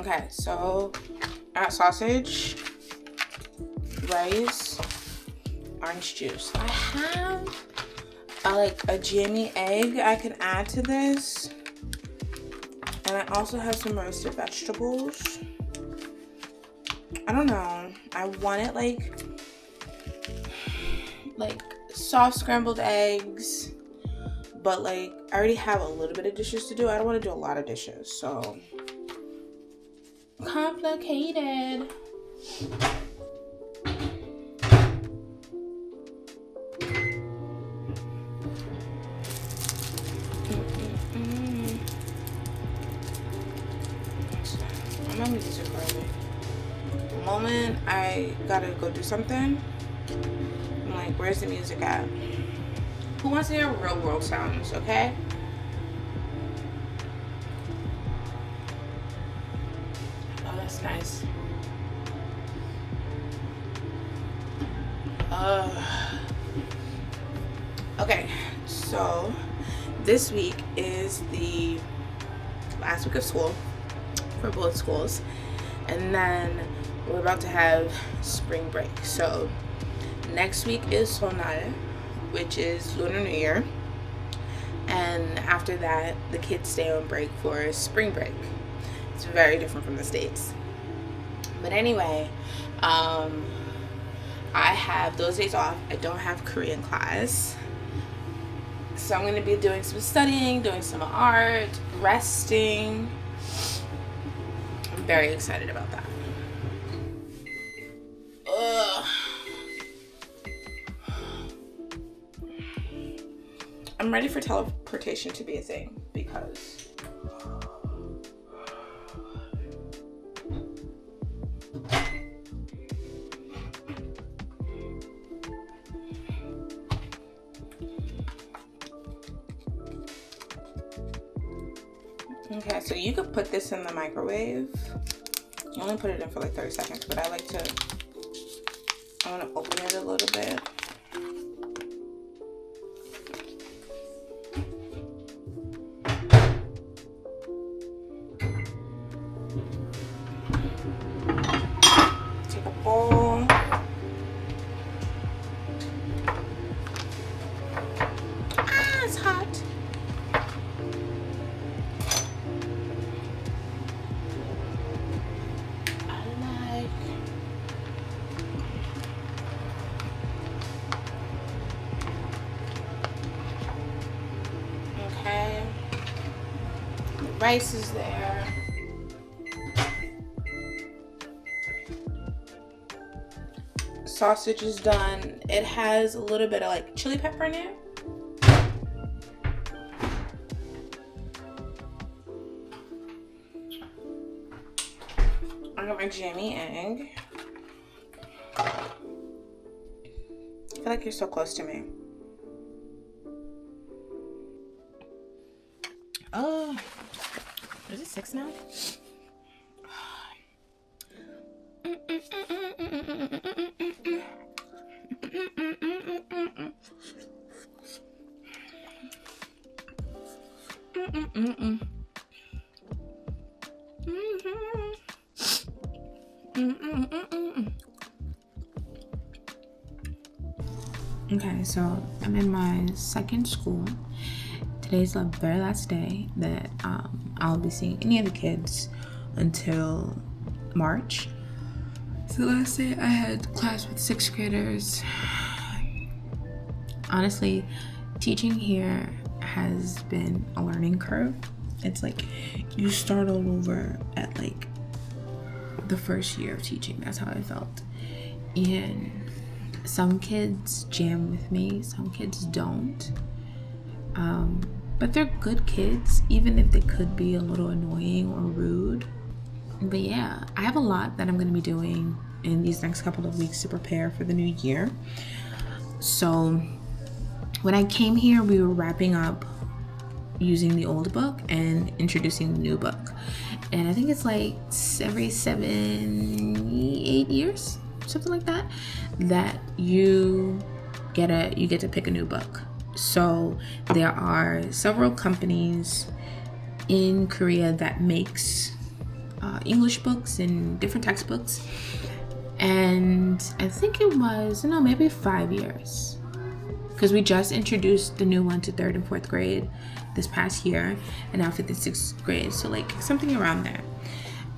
Okay, so I got sausage, rice, orange juice. I have a jammy egg I can add to this. And I also have some roasted vegetables. I don't know. I want it like soft scrambled eggs. But I already have a little bit of dishes to do. I don't want to do a lot of dishes. So complicated. My music early. The moment I gotta go do something, I'm like, where's the music at? Who wants to hear real world sounds, okay? Oh, that's nice. Okay, so this week is the last week of school for both schools, and then we're about to have spring break. So next week is Sonal, which is Lunar New Year, and after that the kids stay on break for spring break. It's very different from the States, but anyway, I have those days off. I don't have Korean class, so I'm going to be doing some studying, doing some art, resting. I'm very excited about that. I'm ready for teleportation to be a thing because okay, so you could put this in the microwave. You only put it in for like 30 seconds, but I want to open it a little bit. Take a bowl. It's hot. Okay. The rice is there. Sausage is done. It has a little bit of chili pepper in it. I got my jammy egg. I feel like you're so close to me. Oh, is it 6 now? Okay, so I'm in my second school. Today's the very last day that I'll be seeing any of the kids until March. So the last day I had class with 6th graders. Honestly, teaching here has been a learning curve. It's like you start all over at the first year of teaching. That's how I felt. And some kids jam with me, some kids don't. But they're good kids, even if they could be a little annoying or rude. But yeah, I have a lot that I'm going to be doing in these next couple of weeks to prepare for the new year. So when I came here, we were wrapping up using the old book and introducing the new book. And I think it's every 7-8 years, something like that, that you get to pick a new book. So there are several companies in Korea that makes English books and different textbooks. And I think it was, no, maybe 5 years. Because we just introduced the new one to 3rd and 4th grade this past year, and now 5th and 6th grade. So like something around there.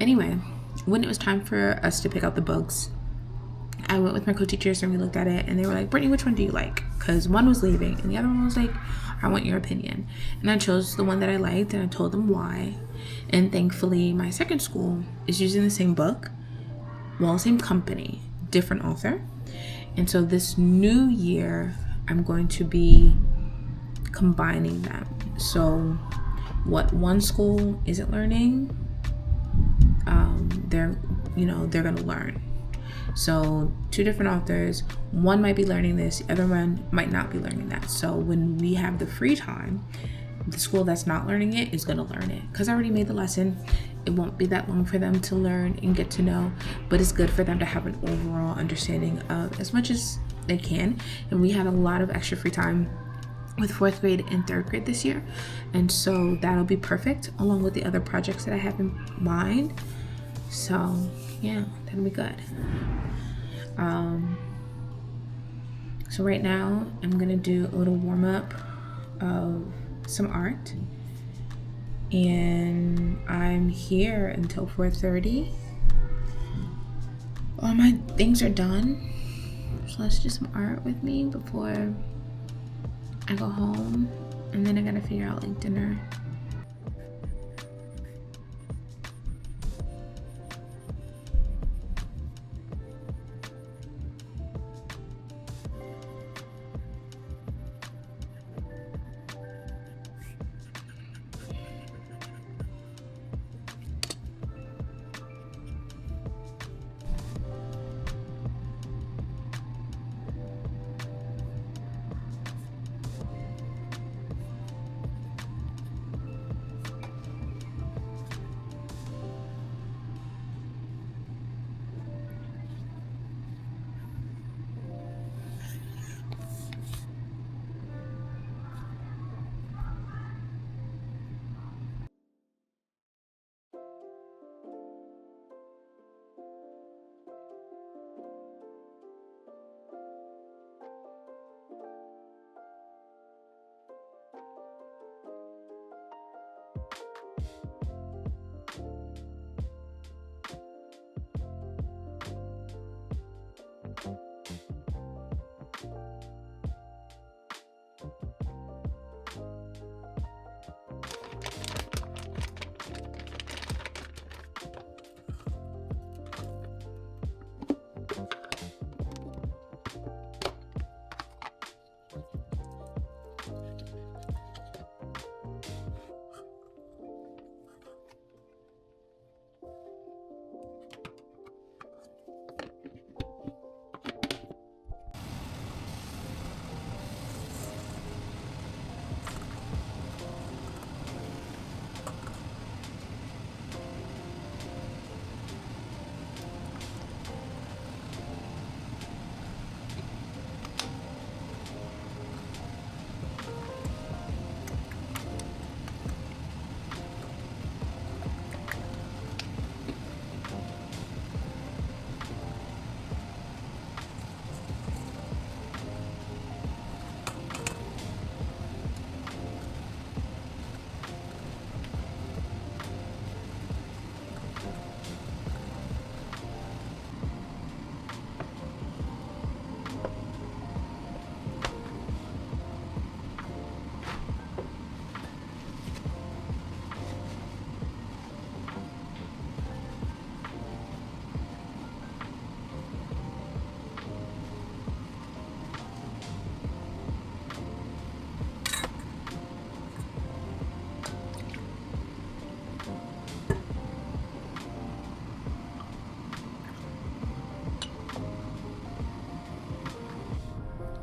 Anyway, when it was time for us to pick out the books, I went with my co-teachers and we looked at it, and they were like, Brittany, which one do you like? Because one was leaving and the other one was like, I want your opinion. And I chose the one that I liked, and I told them why. And thankfully my second school is using the same book, well, same company, different author. And so this new year I'm going to be combining them. So what one school isn't learning, they're gonna learn. So 2 different authors, one might be learning this, the other one might not be learning that. So when we have the free time, the school that's not learning it is gonna learn it. Because I already made the lesson. It won't be that long for them to learn and get to know, but it's good for them to have an overall understanding of as much as they can. And we had a lot of extra free time with 4th grade and 3rd grade this year. And so that'll be perfect along with the other projects that I have in mind. So yeah, that'll be good. So right now I'm gonna do a little warm up of some art, and I'm here until 4:30. All my things are done, so let's do some art with me before I go home, and then I gotta figure out like dinner.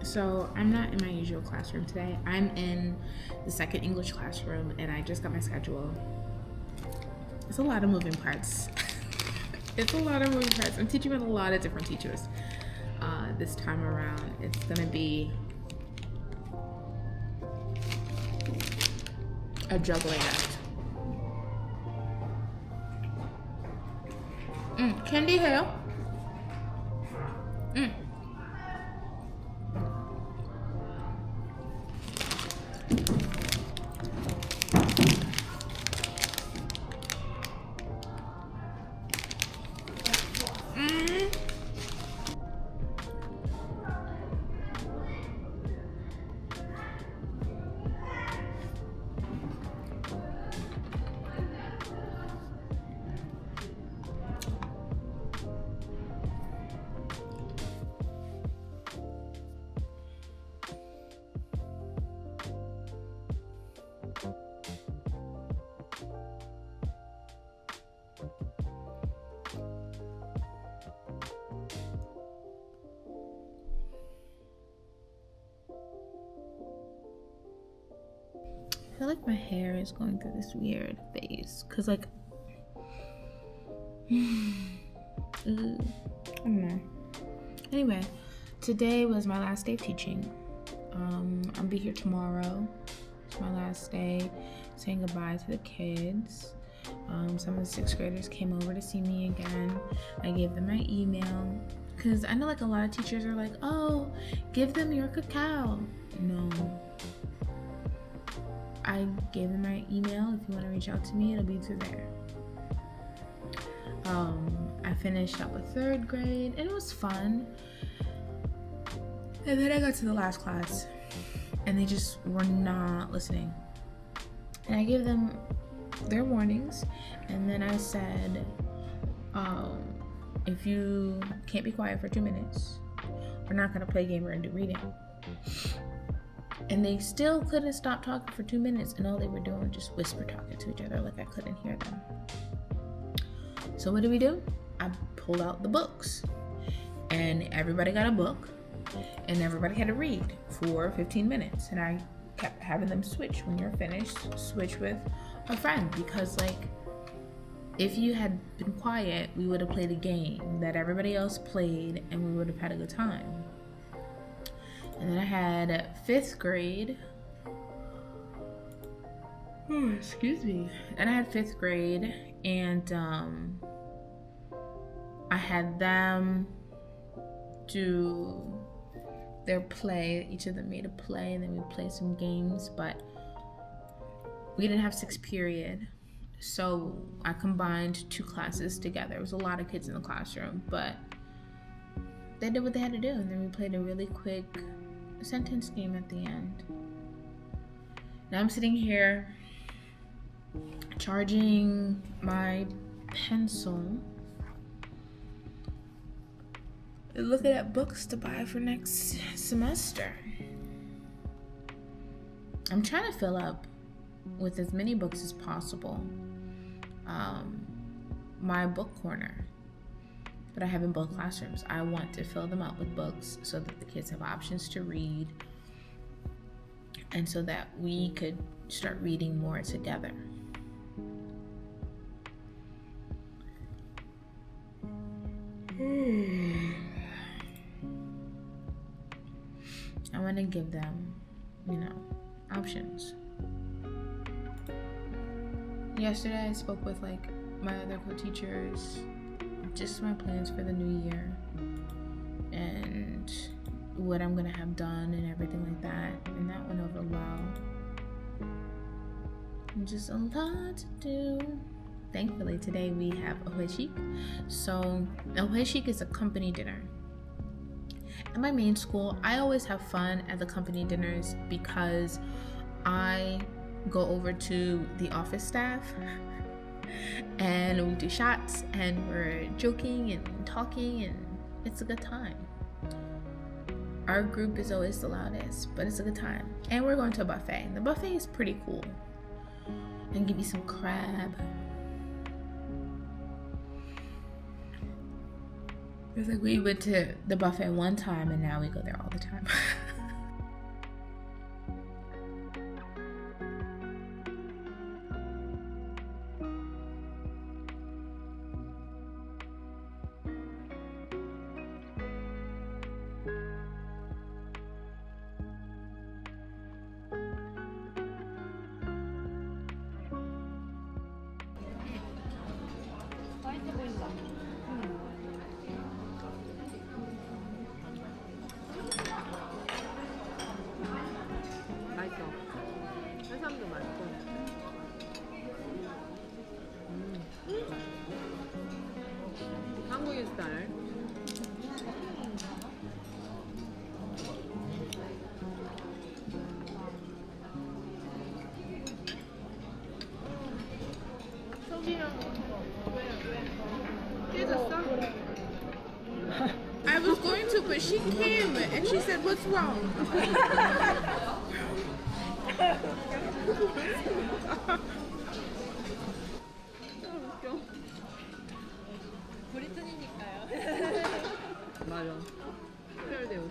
So I'm not in my usual classroom today. I'm in the second English classroom, and I just got my schedule. It's a lot of moving parts. It's a lot of moving parts. I'm teaching with a lot of different teachers this time around. It's gonna be a juggling act. Candy hair. I feel like my hair is going through this weird phase because, like, I don't know. Anyway, today was my last day of teaching. I'll be here tomorrow. It's my last day, saying goodbye to the kids. Some of the 6th graders came over to see me again. I gave them my email because I know, like, a lot of teachers are like, oh, give them your cacao. No. I gave them my email. If you want to reach out to me, it'll be through there. I finished up with 3rd grade and it was fun. And then I got to the last class and they just were not listening. And I gave them their warnings and then I said, if you can't be quiet for 2 minutes, we're not gonna play game, we're gonna do reading. And they still couldn't stop talking for 2 minutes and all they were doing was just whisper talking to each other like I couldn't hear them. So what did we do? I pulled out the books and everybody got a book and everybody had to read for 15 minutes. And I kept having them switch. When you're finished, switch with a friend because, like, if you had been quiet, we would have played a game that everybody else played and we would have had a good time. And then I had 5th grade. Excuse me. And I had 5th grade and I had them do their play. Each of them made a play and then we played some games, but we didn't have 6th period. So I combined 2 classes together. It was a lot of kids in the classroom, but they did what they had to do. And then we played a really quick sentence game at the end. Now I'm sitting here charging my pencil and looking at books to buy for next semester. I'm trying to fill up with as many books as possible my book corner that I have in both classrooms. I want to fill them up with books so that the kids have options to read and so that we could start reading more together. I want to give them, options. Yesterday I spoke with my other co-teachers, just my plans for the new year and what I'm gonna have done and everything like that, and that went over well. And just a lot to do. Thankfully today we have Oheshik. So Oheshik is a company dinner. At my main school, I always have fun at the company dinners because I go over to the office staff and we do shots and we're joking and talking and it's a good time. Our group is always the loudest, but it's a good time. And we're going to a buffet. The buffet is pretty cool. And give me some crab. It's like we went to the buffet one time and now we go there all the time. but she came and she said, "What's wrong?" 브리튼이니까요. 맞아. 특별대우.